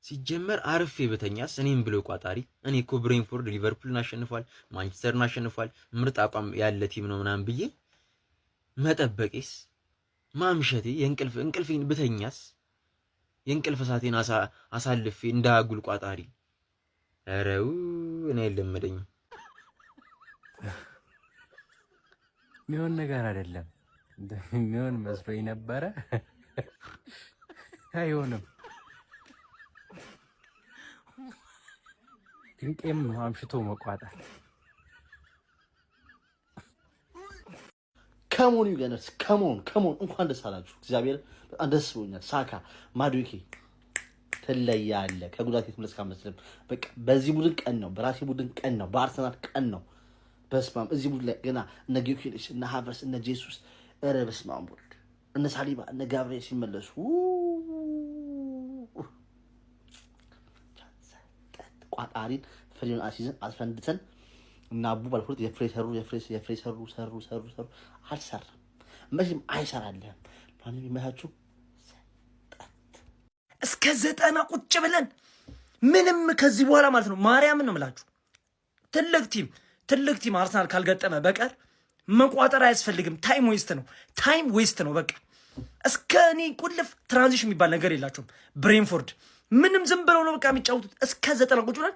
ሲጀመር አርፌ በተኛስ እኔም ብሎ ቋጣሪ። እኔ እኮ ብሬንፎርድ ሊቨርፑልን አሸንፏል፣ ማንቸስተርን አሸንፏል፣ ምርጥ አቋም ያለ ቲም ነው ምናምን ብዬ መጠበቄስ ማምሸቴ እንቅልፌን ብተኛስ የእንቅልፍ ሰዓቴን አሳልፌ እንዳጉል ቋጣሪ። ኧረው እኔ አይለመደኝም። ሚሆን ነገር አይደለም ሚሆን መስሎኝ ነበረ። አይሆንም። ድንቄም አምሽቶ መቋጣት። ከሞን ዩጋነርስ ከሞን እንኳን ደስ አላችሁ። እግዚአብሔር በጣም ደስ ብሎኛል። ሳካ ማዱኬ ትለያለህ። ከጉዳት የተመለስክ አትመስልም። በቃ በዚህ ቡድን ቀን ነው፣ በራሴ ቡድን ቀን ነው፣ በአርሰናል ቀን ነው። በስማም እዚህ ቡድን ላይ ገና እነ ጊዮርጊስ እነ ሃቨርስ እነ ጄሱስ ኧረ በስማም ወልድ እነ ሳሊባ እነ ጋብሪኤል ሲመለሱ ቋጣሪን ፍሬውን አሲዝን አስፈንድተን እና አቡ ባልኩት የፍሬ ሰሩ አልሰራም። መቼም አይሰራልህም። ማንም ይመታችሁ እስከ 90 ቁጭ ብለን ምንም ከዚህ በኋላ ማለት ነው ማርያምን ነው የምላችሁ ትልቅ ቲም አርሰናል ካልገጠመ በቀር መቋጠር አያስፈልግም። ታይም ዌስት ነው በቃ። እስከ እኔ ቁልፍ ትራንዚሽን የሚባል ነገር የላቸውም። ብሬንፎርድ ምንም ዝም ብለው ነው በቃ የሚጫወቱት። እስከ 90 ቁጭ ብለን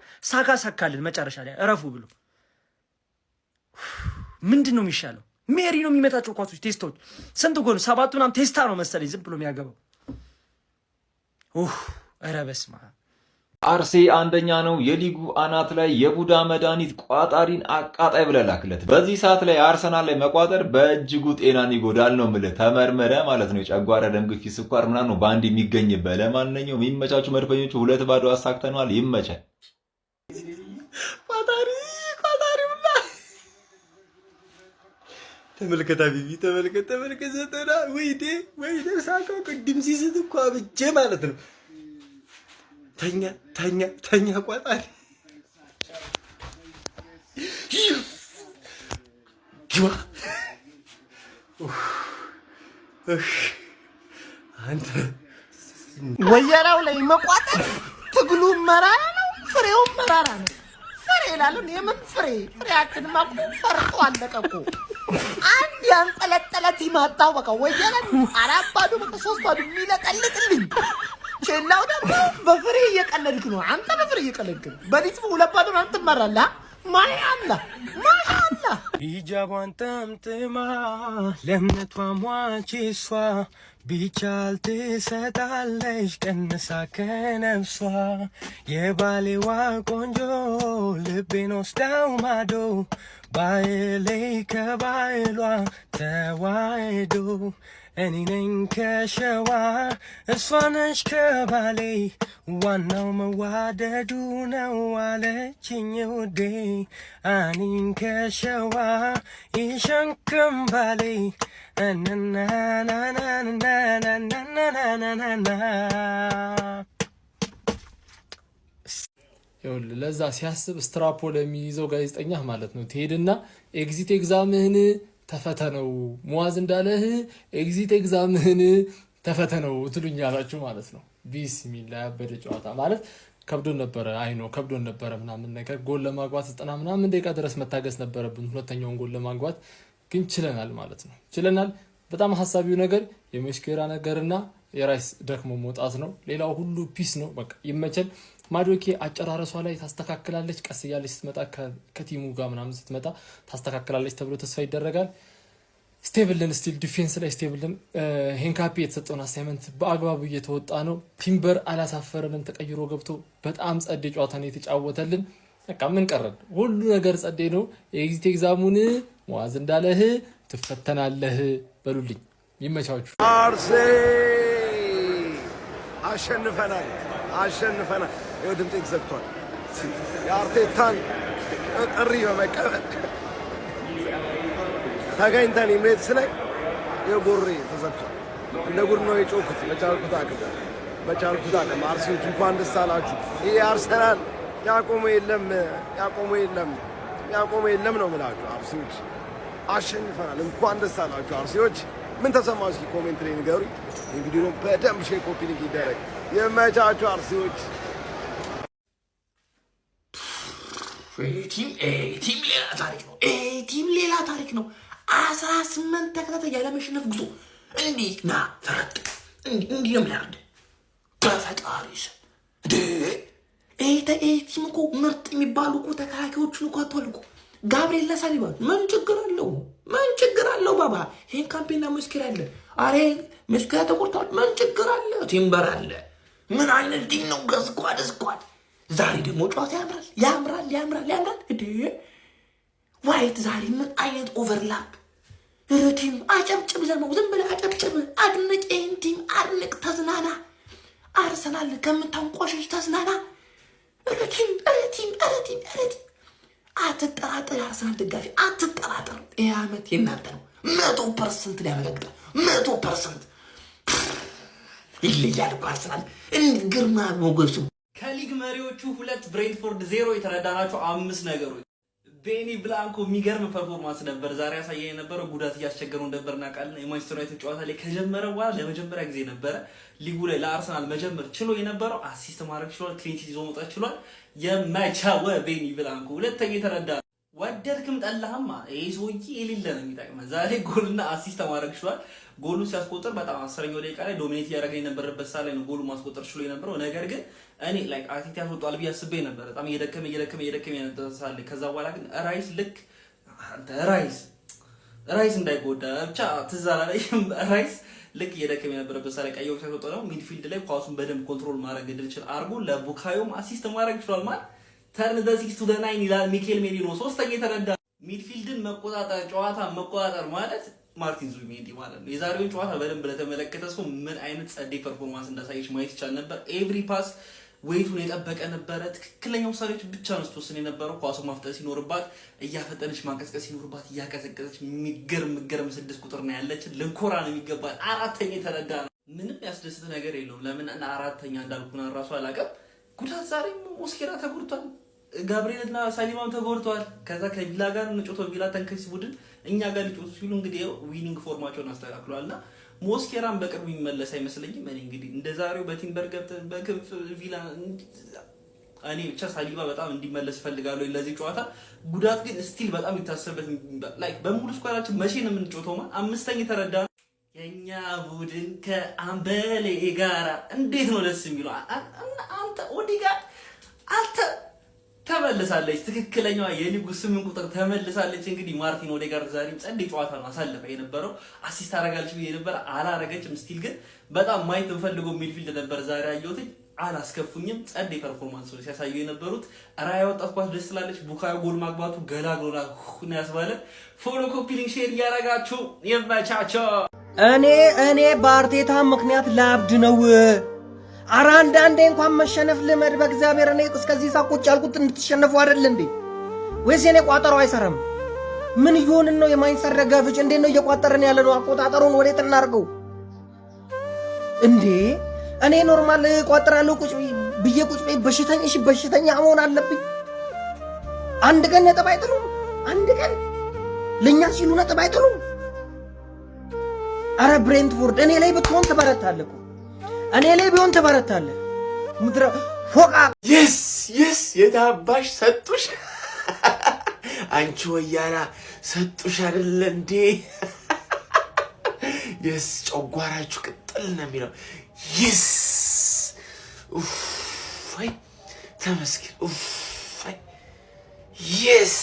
ሳካልን መጨረሻ ላይ እረፉ ብሎ ምንድን ነው የሚሻለው? ሜሪ ነው የሚመጣቸው ኳሶች ቴስቶች ስንት ጎል 7 ምናምን ቴስታ ነው መሰለኝ ዝም ብሎ የሚያገባው። ኧረ በስመ አብ። አርሴ አንደኛ ነው። የሊጉ አናት ላይ የቡዳ መድኃኒት ቋጣሪን አቃጣይ ብለህ ላክለት። በዚህ ሰዓት ላይ አርሰናል ላይ መቋጠር በእጅጉ ጤናን ይጎዳል ነው የምልህ። ተመርመረ ማለት ነው። የጨጓራ ደም ግፊት፣ ስኳር ምናምን ነው በአንድ የሚገኝበት። ለማንኛውም የሚመቻቹ መድፈኞቹ 2-2 አሳክተነዋል። ይመቻል። ተመልከታ ቢቢ ተመልከት ዘጠና ወይዴ ሳካው ቅድም ሲስት እኮ አብጄ ማለት ነው። ተኛ ቋጣሪ ግባ አንተ ወየራው ላይ መቋጠር ትግሉ መራራ ነው፣ ፍሬው መራራ ነው። ፍሬ ይላልን የምን ፍሬያችን ፈርጦ አለቀቁ። አንድ ያንጠለጠለ ቲም አጣው በቃ ወየራ 4 ባዶ በቃ 3 ባዶ የሚለቀልቅልኝ ቼላው ደግሞ በፍሬ እየቀለድክ ነው። አንተ በፍሬ እየቀለድክ ነው። በሊት 2 ባዶ አንተ ትመራለህ። ማሻአላ ሂጃቧን ጠምጥማ ለእምነቷ ሟች እሷ ቢቻል ትሰጣለች ቀንሳ ከነፍሷ። የባሌዋ ቆንጆ ልቤን ወስዳው ማዶ ባይሌ ከባይሏ ተዋህዶ እኔ ነኝ ከሸዋ እሷ ነች ከባሌ ዋናው መዋደዱ ነው አለችኝ ውዴ። እኔን ከሸዋ ይሸንክም ባሌ ለዛ ሲያስብ ስትራፖ ለሚይዘው ጋዜጠኛ ማለት ነው ትሄድና ኤግዚት ኤግዛምህን ተፈተነው ሙአዝ እንዳለህ ኤግዚት ኤግዛምህን ተፈተነው ትሉኛላችሁ ማለት ነው። ቢስሚላ ያበደ ጨዋታ ማለት ከብዶን ነበረ ምናምን ነገር ጎል ለማግባት 90 ምናምን ደቂቃ ድረስ መታገስ ነበረብን። ሁለተኛውን ጎል ለማግባት ግን ችለናል ማለት ነው። በጣም ሐሳቢው ነገር የመስከራ ነገርና የራይስ ደክሞ መውጣት ነው። ሌላው ሁሉ ፒስ ነው። በቃ ይመቸል። ማዶኬ አጨራረሷ ላይ ታስተካክላለች። ቀስ እያለች ስትመጣ ከቲሙ ጋር ምናምን ስትመጣ ታስተካክላለች ተብሎ ተስፋ ይደረጋል። ስቴብልን ስቲል ዲፌንስ ላይ ስቴብልን ሄንካፒ የተሰጠውን አሳይመንት በአግባቡ እየተወጣ ነው። ቲምበር አላሳፈረንም። ተቀይሮ ገብቶ በጣም ጸዴ ጨዋታ ነው የተጫወተልን። በቃ ምን ቀረን? ሁሉ ነገር ጸዴ ነው። የኤግዚት ኤግዛሙን ሙአዝ እንዳለህ ትፈተናለህ በሉልኝ። ይመቻችሁ። አርሴ አሸንፈናል። ይኸው ድምጤ ተዘግቷል። የአርቴታን ጥሪ በመቀበል ተገኝተን ኢምሬትስ ላይ የጎሬ ተዘግቷል። እንደ ጉድ ነው የጮኩት። በቻልኩት አቅም አርሴዎች እንኳን ደስ አላችሁ። ይሄ አርሰናል ያቆመ የለም ነው የምላችሁ። አርሴዎች አሸንፈናል። እንኳን ደስ አላችሁ አርሴዎች። ምን ተሰማችሁ? እስኪ ኮሜንት ላይ ንገሩኝ። እንግዲህ በደንብ ሼር ኮፒ ሊንክ ይደረግ። የመቻችሁ አርሴዎች ቲም ሌላ ታሪክ ነው። ቲም ሌላ ታሪክ ነው። 18 ተከታታይ ያለመሸነፍ ጉዞ እንዲህ ና ፈረጥ እንዲህ ነው የሚያርድ በፈጣሪስ ቲም እኮ ምርጥ የሚባሉ እኮ ተከላካዮችን እኮ አቷል እኮ ጋብርኤል ሳሊባ ምን ችግር አለው? ምን ችግር አለው? ባባ ይሄን ካምፔና መስኪራ አለ። አሬ መስኪራ ተቆርጧል። ምን ችግር አለ? ቲምበር አለ። ምን አይነት ቲም ነው? ስኳድ ዛሬ ደግሞ ጨዋታ ያምራል እዴ ዋይት ዛሬ ምን አይነት ኦቨርላፕ ቲም አጨብጭብ ዘመው ዝም ብለህ አጨብጭብ አድንቅ ይሄን ቲም አድንቅ ተዝናና አርሰናል ከምታንቆሽሽ ተዝናና ቲም አትጠራጠር አርሰናል ደጋፊ አትጠራጠር ይሄ ዓመት የእናንተ ነው 100% ሊያመለክተው 100% ይለያል አርሰናል ግርማ ሞገሱ ከሊግ መሪዎቹ 2 ብሬንትፎርድ 0 የተረዳናቸው 5 ነገሮች ቤኒ ብላንኮ የሚገርም ፐርፎርማንስ ነበር ዛሬ ያሳየን የነበረው ጉዳት እያስቸገረው ነበር እናውቃለን የማንቸስተር ዩናይትድ ጨዋታ ላይ ከጀመረ በኋላ ለመጀመሪያ ጊዜ ነበረ ሊጉ ላይ ለአርሰናል መጀመር ችሎ የነበረው አሲስት ማድረግ ችሏል ክሊን ሺት ይዞ መውጣት ችሏል የማይቻው ቤኒ ብላንኮ ሁለተኛ የተረዳ ወደድክም ጠላህማ ይሄ ሰውዬ የሌለ ነው የሚጠቅመው ዛሬ ጎልና አሲስት ማድረግ ችሏል ጎሉ ሲያስቆጥር በጣም 10ኛው ደቂቃ ላይ ዶሚኔት ያደረገ የነበረበት ሰዓት ላይ ነው ጎሉ ማስቆጠር ችሎ የነበረው ነገር ግን እኔ ላይክ አቲቲ ያስወጣል ብዬ አስቤ ነበር በጣም እየደከመ ያነሳሳል ከዛ በኋላ ግን ራይስ ልክ አንተ ራይስ እንዳይጎዳ ብቻ ትዛላ ላይ ራይስ ልክ እየደከመ የነበረበት ሰዓት ላይ ቀይው ሲያስወጣ ነው ሚድፊልድ ላይ ኳሱን በደንብ ኮንትሮል ማድረግ እንድችል አርጎ ለቡካዮም አሲስት ማድረግ ችሏል ማለት ተርን ዘ 6 to the 9 ይላል ሚኬል ሜሪኖ ሶስተኛ የተረዳ ሚድፊልድን መቆጣጠር ጨዋታ መቆጣጠር ማለት ማርቲን ዙቢሜንዲ ማለት ነው የዛሬውን ጨዋታ በደንብ ለተመለከተ ሰው ምን አይነት ጸዴ ፐርፎርማንስ እንዳሳየች ማየት ይቻል ነበር ኤቭሪ ፓስ ዌይቱን የጠበቀ ነበረ ትክክለኛ ውሳኔዎች ብቻ ነው ስትወስን የነበረው ኳሱ ማፍጠን ሲኖርባት እያፈጠነች ማንቀስቀስ ሲኖርባት እያቀዘቀዘች የሚገርም 6 ቁጥር ነው ያለችን ልንኮራ ነው የሚገባል አራተኛ የተረዳ ነው ምንም ያስደስት ነገር የለውም ለምን እና አራተኛ እንዳልኩና ራሱ አላቀም ጉዳት ዛሬ ሞስኬራ ተጎድቷል ጋብርኤልና ሳሊባም ተጎድተዋል ከዛ ከቪላ ጋር ንጮቶ ቪላ ተንከስ ቡድን እኛ ጋር ንጮቶ ሲሉ እንግዲህ ዊኒንግ ፎርማቸውን አስተካክሏልና ሞስኬራን በቅርቡ ይመለስ አይመስለኝም እኔ እንግዲህ እንደዛሬው በቲምበር ገብተን በክንፍ ቪላ እኔ ብቻ ሳሊባ በጣም እንዲመለስ ፈልጋለሁ ለዚህ ጨዋታ ጉዳት ግን ስቲል በጣም ይታሰብበት ላይክ በሙሉ ስኳራችን መቼ ነው የምንጮተው ማለት አምስተኛ የተረዳ የኛ ቡድን ከአምበሌ ጋራ እንዴት ነው ደስ የሚለው አንተ ኦዲጋርድ አንተ ተመልሳለች ትክክለኛዋ የሊጉ 8 ቁጥር ተመልሳለች እንግዲህ ማርቲን ኦዴጋርድ ዛሬም ጸዴ ጨዋታ ነው አሳለፈ የነበረው አሲስት አረጋለች ብዬ ነበር አላረገችም ስቲል ግን በጣም ማየት እንፈልገው ሚድፊልድ ነበር ዛሬ አየሁት አላስከፉኝም ጸዴ ፐርፎርማንስ ነው ሲያሳዩ የነበሩት ራያ ወጣት ኳስ ደስ ስላለች ቡካዮ ጎል ማግባቱ ገላግሎና ሁና ያስባለ ፎሎ ኮፒ ሊንክ ሼር ያረጋችሁ ይመቻቸው እኔ በአርቴታ ምክንያት ላብድ ነው አራ አንዳንዴ እንኳን መሸነፍ ልመድ በእግዚአብሔር እኔ እስከዚህ ሳቆጭ ያልኩት እንድትሸነፉ አይደል እንዴ ወይስ የኔ ቋጠሮ አይሰራም ምን ይሆንን ነው የማይንሰር ደጋፊዎች እንዴት ነው እየቋጠረን ያለ ነው አቆጣጠሩን ወዴት እናርገው እንዴ እኔ ኖርማል ቋጠራለሁ ቁጭ በሽተኛ መሆን አለብኝ አንድ ቀን ነጥብ አይጥሉም አንድ ቀን ለኛ ሲሉ ነጥብ አይጥሉም አረ ብሬንትፎርድ እኔ ላይ ብትሆን ተበረታለህ እኔ ላይ ቢሆን ተበረታለህ ምድረ ፎቃ yes የታባሽ ሰጡሽ አንቺ ወያላ ሰጡሽ አይደል እንዴ yes ጨጓራችሁ ቅጥል ነው የሚለው yes አይ ተመስገን አይ yes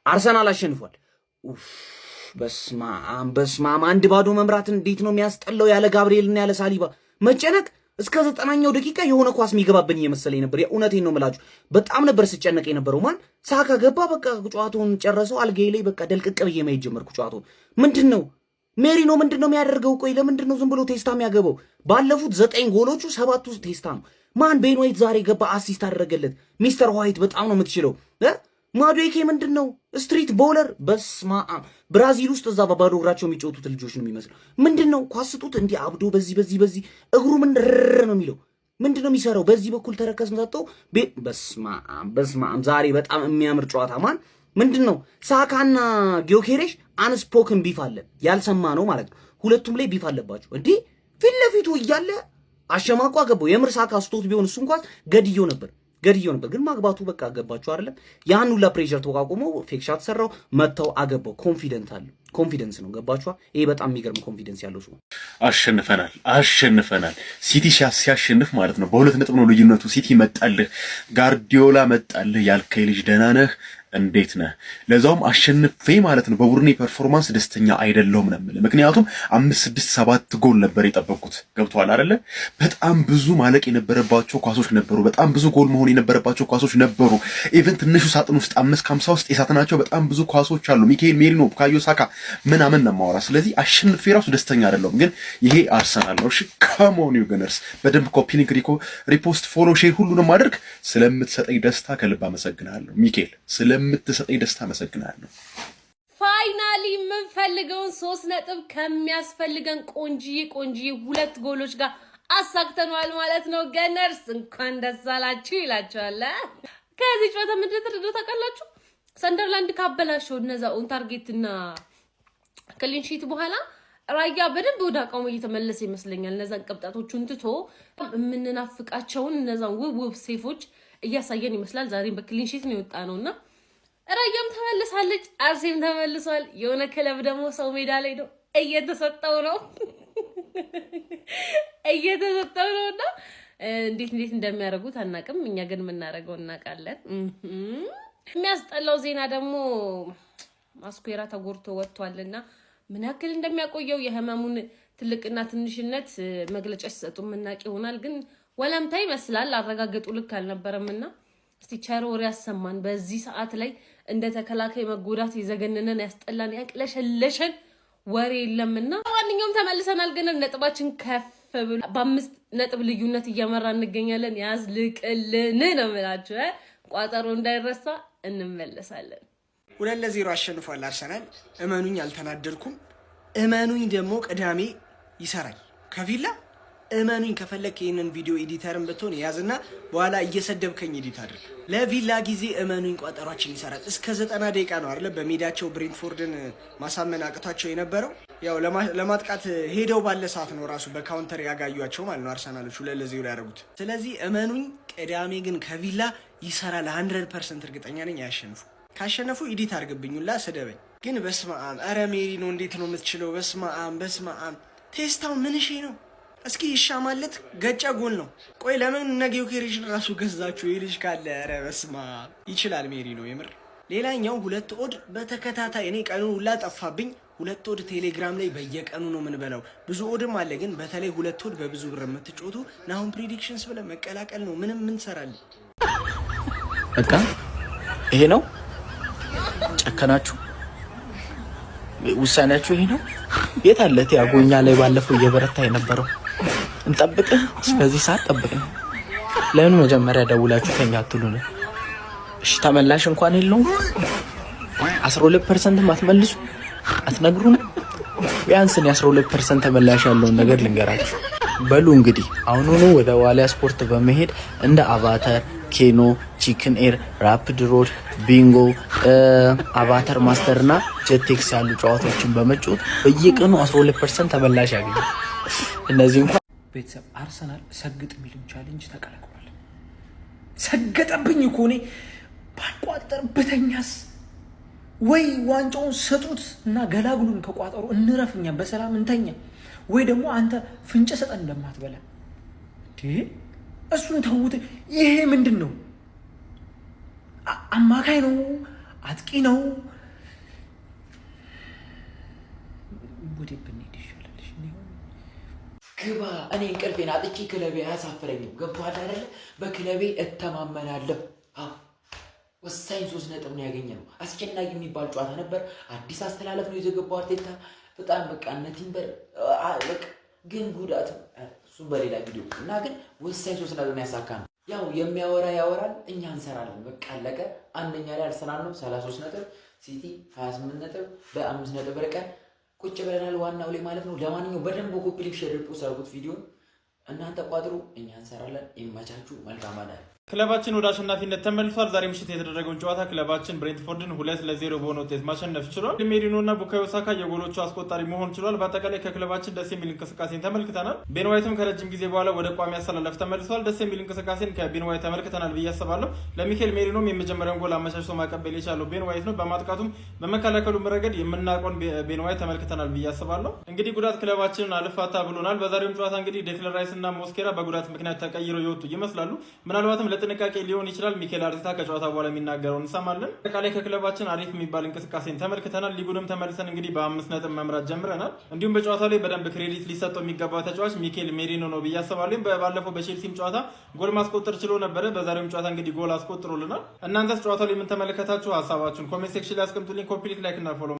አርሰናል አሸንፏል በስማም አንድ ባዶ መምራት እንዴት ነው የሚያስጠላው ያለ ጋብርኤልና ያለ ሳሊባ መጨነቅ እስከ 90ኛው ደቂቃ የሆነ ኳስ የሚገባብኝ እየመሰለኝ ነበር የእውነቴን ነው የምላችሁ በጣም ነበር ስጨነቅ የነበረው ማን ሳካ ገባ በቃ ጨዋታውን ጨረሰው አልጋዬ ላይ በቃ ደልቅቅ ብዬ ማየት ጀመርኩ ጨዋታውን ምንድነው ሜሪኖ ምንድነው የሚያደርገው ቆይ ለምንድነው ዝም ብሎ ቴስታ የሚያገባው ባለፉት 9 ጎሎቹ 7ቱ ቴስታ ነው ማን ቤን ዋይት ዛሬ ገባ አሲስት አደረገለት ሚስተር ዋይት በጣም ነው የምትችለው ማዱኬ ምንድነው ስትሪት ቦለር በስማ ብራዚል ውስጥ እዛ በባዶ እግራቸው የሚጫወቱት ልጆች ነው የሚመስለው ምንድነው ኳስጡት እንዲህ አብዶ በዚህ እግሩ ምን ነው የሚለው ምንድነው የሚሰራው በዚህ በኩል ተረከዝ መጣው በስማ ዛሬ በጣም የሚያምር ጨዋታ ማን ምንድነው ሳካና ጊዮኬሬሽ አንስፖክን ቢፍ አለ ያልሰማ ነው ማለት ነው ሁለቱም ላይ ቢፍ አለባቸው እንዴ ፊት ለፊቱ እያለ አሸማቋ ገባው የምር ሳካ ስቶት ቢሆን እሱ እንኳን ገድየው ነበር ገድየው ነበር። ግን ማግባቱ በቃ ገባችሁ አይደለም? ያን ሁላ ፕሬሸር ተቋቁሞ ፌክ ሻት ሰራው፣ መተው አገባው። ኮንፊደንስ ነው። ገባችሁ? ይሄ በጣም የሚገርም ኮንፊደንስ ያለው ሰው። አሸንፈናል። ሲቲ ሲያሸንፍ ማለት ነው በ2 ነጥብ ነው ልዩነቱ። ሲቲ መጣልህ፣ ጋርዲዮላ መጣልህ ያልከኝ ልጅ ደህና ነህ? እንዴት ነህ? ለዛውም አሸንፌ ማለት ነው በቡድኔ ፐርፎርማንስ ደስተኛ አይደለሁም ነው የምልህ። ምክንያቱም 5 6 7 ጎል ነበር የጠበቅኩት። ገብቶሃል አይደለ? በጣም ብዙ ማለቅ የነበረባቸው ኳሶች ነበሩ። በጣም ብዙ ጎል መሆን የነበረባቸው ኳሶች ነበሩ። ኢቨን ትንሹ ሳጥን ውስጥ 5 ከ50 ውስጥ የሳጥናቸው በጣም ብዙ ኳሶች አሉ። ሚካኤል ሜሪኖ፣ ቡካዮ ሳካ ምናምን ነው የማወራ። ስለዚህ አሸንፌ ራሱ ደስተኛ አይደለሁም። ግን ይሄ አርሰናል ነው። እሺ ካሞን ዩ ገነርስ፣ በደንብ ኮፒ ሊንክ፣ ሪፖስት፣ ፎሎ፣ ሼር ሁሉንም አድርግ። ስለምትሰጠኝ ደስታ ከልብ አመሰግናለሁ ሚካኤል። ስለምትሰጠኝ ደስታ አመሰግናለሁ። ፋይናሊ የምንፈልገውን 3 ነጥብ ከሚያስፈልገን ቆንጂዬ 2 ጎሎች ጋር አሳክተናል ማለት ነው። ገነርስ እንኳን ደስ አላችሁ ይላችኋል። ከዚህ ጨዋታ ምንድን ተደረገ ታውቃላችሁ? ሰንደርላንድ ካበላሸው እነዛ ኦን ታርጌት እና ክሊን ሺት በኋላ ራያ በደንብ ወደ አቋሙ እየተመለሰ ይመስለኛል። እነዛን ቅብጣቶቹን ትቶ የምንናፍቃቸውን እነዛን ውብ ሴፎች እያሳየን ይመስላል። ዛሬም በክሊን ሺት ነው የወጣ ነውና ራያም ተመልሳለች፣ አርሴም ተመልሷል። የሆነ ክለብ ደግሞ ሰው ሜዳ ላይ ነው እየተሰጠው ነውና እንዴት እንደሚያደርጉት አናውቅም። እኛ ግን የምናደርገው እናውቃለን። የሚያስጠላው ዜና ደግሞ ማስኩዌራ ተጎድቶ ወጥቷልና ምን ያክል እንደሚያቆየው የህመሙን ትልቅና ትንሽነት መግለጫ ሲሰጡ የምናውቅ ይሆናል። ግን ወለምታ ይመስላል። አረጋገጡ ልክ አልነበረምና እስቲ ቸር ወሬ ያሰማን። በዚህ ሰዓት ላይ እንደ ተከላካይ መጎዳት የዘገነነን ያስጠላን ያቅለሸለሸን ወሬ የለምና ማንኛውም ተመልሰናል። ግን ነጥባችን ከፍ ብሎ በ5 ነጥብ ልዩነት እየመራ እንገኛለን። ያዝልቅልን ነው የምላችሁ። ቋጠሮ እንዳይረሳ እንመለሳለን። 2-0 አሸንፏል አርሰናል። እመኑኝ አልተናደድኩም። እመኑኝ ደግሞ ቅዳሜ ይሰራል ከቪላ። እመኑኝ ከፈለክ ይሄንን ቪዲዮ ኤዲተርን ብትሆን ያዝና በኋላ እየሰደብከኝ ኤዲት አድርግ። ለቪላ ጊዜ እመኑኝ ቋጠሯችን ይሰራል። እስከ 90 ደቂቃ ነው አይደል በሜዳቸው ብሬንትፎርድን ማሳመን አቅቷቸው የነበረው። ያው ለማጥቃት ሄደው ባለ ሰዓት ነው ራሱ በካውንተር ያጋዩቸው ማለት ነው አርሰናሎች 2-0 ያደረጉት። ስለዚህ እመኑኝ ቅዳሜ ግን ከቪላ ይሰራል። 100% እርግጠኛ ነኝ ያሸንፉ። ካሸነፉ ኤዲት አድርግብኝላ ስደበኝ። ግን በስማአም አረ ሜሪ ነው እንዴት ነው የምትችለው? በስማአም ቴስታው ምን እሺ ነው? እስኪ ይሻማለት ገጨ ጎል ነው። ቆይ ለምን ነገ ዮኬሬሽ ራሱ ገዛችሁ? ይልሽ ካለ አረ በስማ ይችላል ሜሪ ነው የምር። ሌላኛው 2 ኦድ በተከታታይ እኔ ቀኑን ሁላ ጠፋብኝ። 2 ኦድ ቴሌግራም ላይ በየቀኑ ነው ምን በለው። ብዙ ኦድም አለ ግን በተለይ 2 ኦድ በብዙ ብር የምትጮቱ ናሁን ፕሪዲክሽንስ ብለ መቀላቀል ነው። ምንም ምን ሰራል በቃ ይሄ ነው። ጨከናችሁ። ውሳኔያችሁ ይሄ ነው። የት አለ ቲያጎኛ ላይ ባለፈው እየበረታ የነበረው? እንጠብቅህ እስከዚህ ሰዓት ጠብቅን። ለምን መጀመሪያ ደውላችሁ ተኛ አትሉን? እሺ ተመላሽ እንኳን የለውም። 12% አትመልሱ አትነግሩን? ቢያንስ 12% ተመላሽ ያለውን ነገር ልንገራችሁ። በሉ እንግዲህ አሁኑኑ ወደ ዋሊያ ስፖርት በመሄድ እንደ አቫተር፣ ኬኖ፣ ቺክን ኤር፣ ራፒድ ሮድ፣ ቢንጎ፣ አቫተር ማስተር እና ጀቴክስ ያሉ ጨዋታዎችን በመጫወት በየቀኑ 12% ተመላሽ ያገኙ። እነዚህ እንኳን ቤተሰብ አርሰናል ሰግጥ የሚሉን ቻሌንጅ ተቀላቅሏል። ሰገጠብኝ እኮ እኔ ባልቋጠር ብተኛስ ወይ ዋንጫውን ሰጡት እና ገላግሉን ከቋጠሩ እንረፍኛ በሰላም እንተኛ፣ ወይ ደግሞ አንተ ፍንጭ ሰጠን እንደማትበላ እሱን ተውት። ይሄ ምንድን ነው? አማካይ ነው? አጥቂ ነው? ወዴ ብንሄድ ይሻላል? ግባ። እኔ እንቅልፌን አጥቼ ክለቤ አያሳፍረኝም። ገብቶሃል አይደለ? በክለቤ እተማመናለሁ። ወሳኝ 3 ነጥብ ነው ያገኘነው። አስጨናቂ የሚባል ጨዋታ ነበር። አዲስ አስተላለፍ ነው የዘገባው አርቴታ። በጣም በቃ እነ ቲምበር በቃ ግን ጉዳት እሱ በሌላ ቪዲዮ እና ግን ወሳኝ 3 ነጥብ ያሳካ ነው። ያው የሚያወራ ያወራል፣ እኛ እንሰራለን። በቃ አለቀ። አንደኛ ላይ አርሰናል ነው 33 ነጥብ፣ ሲቲ 28 ነጥብ፣ በ5 ነጥብ ርቀን ቁጭ ብለናል ዋናው ላይ ማለት ነው። ለማንኛውም በደንብ ኮፒ ሊንክ ሼር ሪፖስት አድርጉት ቪዲዮን። እናንተ ቋጥሩ፣ እኛ እንሰራለን። ይመቻችሁ። መልካም አዳር። ክለባችን ወደ አሸናፊነት ተመልሷል። ዛሬ ምሽት የተደረገውን ጨዋታ ክለባችን ብሬንትፎርድን 2-0 በሆነ ውጤት ማሸነፍ ችሏል። ሜሪኖ እና ቡካዮ ሳካ የጎሎቹ አስቆጣሪ መሆን ችሏል። በአጠቃላይ ከክለባችን ደስ የሚል እንቅስቃሴን ተመልክተናል። ቤን ዋይትም ከረጅም ጊዜ በኋላ ወደ ቋሚ አሰላለፍ ተመልሷል። ደስ የሚል እንቅስቃሴን ከቤን ዋይት ተመልክተናል ብዬ አስባለሁ። ለሚኬል ሜሪኖም የመጀመሪያውን ጎል አመቻችቶ ማቀበል የቻለው ቤን ዋይት ነው። በማጥቃቱም በመከላከሉም ረገድ የምናውቀውን ቤን ዋይት ተመልክተናል ብዬ አስባለሁ። እንግዲህ ጉዳት ክለባችንን አልፋታ ብሎናል። በዛሬውም ጨዋታ እንግዲህ ዴክለን ራይስ እና ሞስኬራ በጉዳት ምክንያት ተቀይረው የወጡ ይመስላሉ። ምናልባትም ለጥንቃቄ ሊሆን ይችላል። ሚኬል አርቴታ ከጨዋታ በኋላ የሚናገረው እንሰማለን። አጠቃላይ ከክለባችን አሪፍ የሚባል እንቅስቃሴን ተመልክተናል። ሊጉንም ተመልሰን እንግዲህ በ5 ነጥብ መምራት ጀምረናል። እንዲሁም በጨዋታው ላይ በደንብ ክሬዲት ሊሰጠው የሚገባ ተጫዋች ሚኬል ሜሪኖ ነው ብዬ አስባለሁ። ባለፈው በቼልሲም ጨዋታ ጎል ማስቆጠር ችሎ ነበረ። በዛሬውም ጨዋታ እንግዲህ ጎል አስቆጥሮልናል። እናንተስ ጨዋታው ላይ ምን ተመለከታችሁ? ሀሳባችሁን ኮሜንት ሴክሽን ላይ አስቀምጡልኝ። ኮፒ ላይክ እና ፎሎ